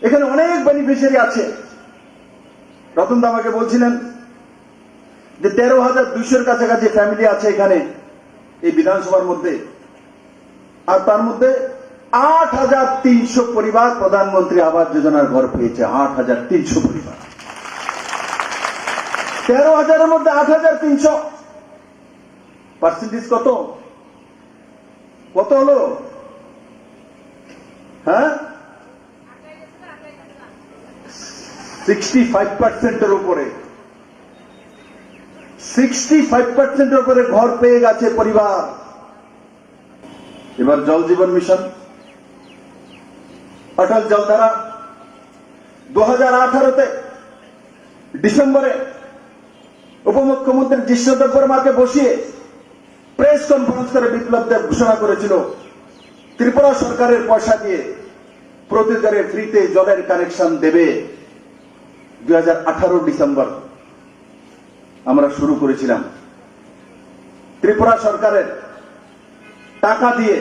এখানে অনেক বেনিফিশিয়ারি আছে। রতনদা আমাকে বলছিলেন যে 13,200-র কাছাকাছি ফ্যামিলি আছে এখানে এই বিধানসভার মধ্যে, আর তার মধ্যে 8,300 পরিবার প্রধানমন্ত্রী আবাস যোজনার ঘর পেয়েছে। 8,300 পরিবার। 13,000-এর মধ্যে 8,300 পার্সেন্টেজ কত কত হলো? হ্যাঁ, 65%-এর উপরে। 65%-এর উপরে ঘর পেয়ে গেছে পরিবার। এবার জল জীবন মিশন, অটল জলধারা 2018-তে ডিসেম্বরে উপমুখ্যমন্ত্রী যিষ্ণু দেববর্মাকে বসিয়ে প্রেস কনফারেন্স করে বিপ্লব দেব ঘোষণা করেছিল ত্রিপুরা সরকারের পয়সা দিয়ে প্রতি ঘরে ফ্রিতে জলের কানেকশন দেবে। 2018 ডিসেম্বর আমরা শুরু করেছিলাম। ত্রিপুরা সরকারের টাকা দিয়ে,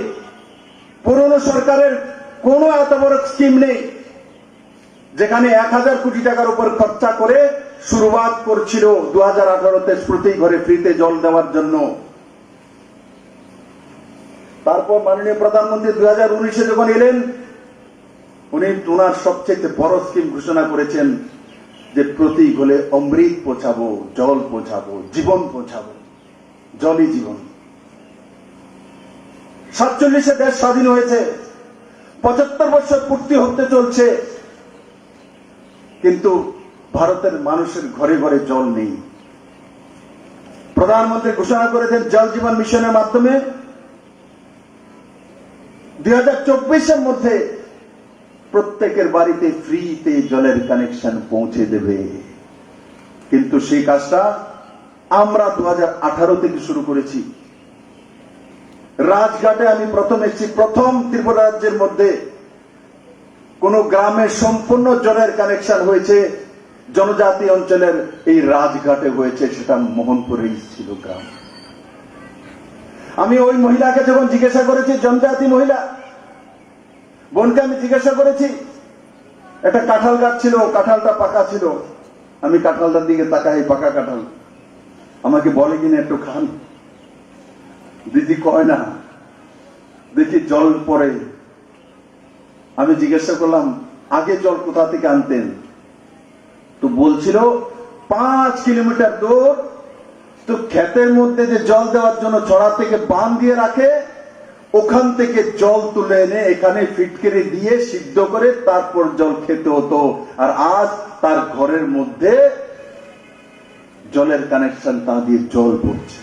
পুরনো সরকারের কোনো এত বড় স্কিম নেই যেখানে 1,000 কোটি টাকার উপর খরচা করে শুরুয়াত করছিল 2018-তে প্রতি ঘরে ফ্রিতে জল দেওয়ার জন্য। তারপর মাননীয় প্রধানমন্ত্রী 2019-এ যখন এলেন, উনি ওনার সবচেয়ে বড় স্কিম ঘোষণা করেছেন যে প্রতি ঘরে অমৃত পৌঁছাবো, জল পৌঁছাবো, জীবন পৌঁছাবো, জলই জীবন। 47-এ দেশ স্বাধীন হয়েছে, 75 বছর পূর্তি হতে চলছে, কিন্তু ভারতের মানুষের ঘরে ঘরে জল নেই। প্রধানমন্ত্রী ঘোষণা করেছেন জল জীবন মিশনের মাধ্যমে 2024-এর মধ্যে প্রত্যেকের বাড়িতে ফ্রিতে জলের কানেকশন পৌঁছে দেবে। কিন্তু সেই কাজটা আমরা 2018 থেকে শুরু করেছি। রাজঘাটে আমি প্রথম এসেছি, প্রথম ত্রিপুরা রাজ্যের মধ্যে কোন গ্রামে সম্পূর্ণ জলের কানেকশন হয়েছে জনজাতি অঞ্চলের এই রাজঘাটে হয়েছে, সেটা মোহনপুরেই ছিল গ্রাম। আমি ওই মহিলাকে যখন জিজ্ঞাসা করেছি, জনজাতি মহিলা বোনকে আমি জিজ্ঞাসা করেছি, একটা কাঁঠাল গাছ ছিল, কাঁঠালটা পাকা ছিল। আমি কাঁঠালটার দিকে তাকাই, পাকা কাঁঠাল। আমাকে বলে কিনা একটু খান, দিদি কয় না, দেখি জল পড়ে। আমি জিজ্ঞাসা করলাম আগে জল কোথা থেকে আনতেন? তো বলছিল 5 কিলোমিটার দূর তো ক্ষেতের মধ্যে যে জল দেওয়ার জন্য ছড়া থেকে বাঁধ দিয়ে রাখে, ওখান থেকে জল তুলে এনে এখানে ফিটকিরি দিয়ে সিদ্ধ করে তারপর জল খেতে হতো। আর আজ তার ঘরের মধ্যে জলের কানেকশন, তা দিয়ে জল পড়ছে।